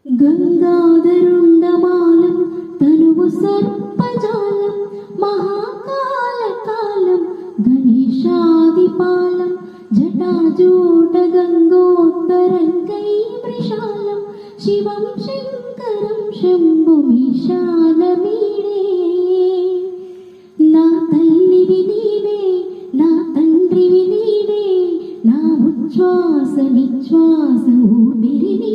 గంగాధరుండమాలం తనువు సర్పజాలం మహాకాలకాలం గణేశాదిపాలం జటాజూట గంగోత్తరంగై మృషాలం శివం శంకరం శంభుమీశానమీడే. నా తల్లివి నీవే, నా తండ్రివి నీవే, నా ఉచ్ఛ్వాస నిశ్వాస ఊపిరి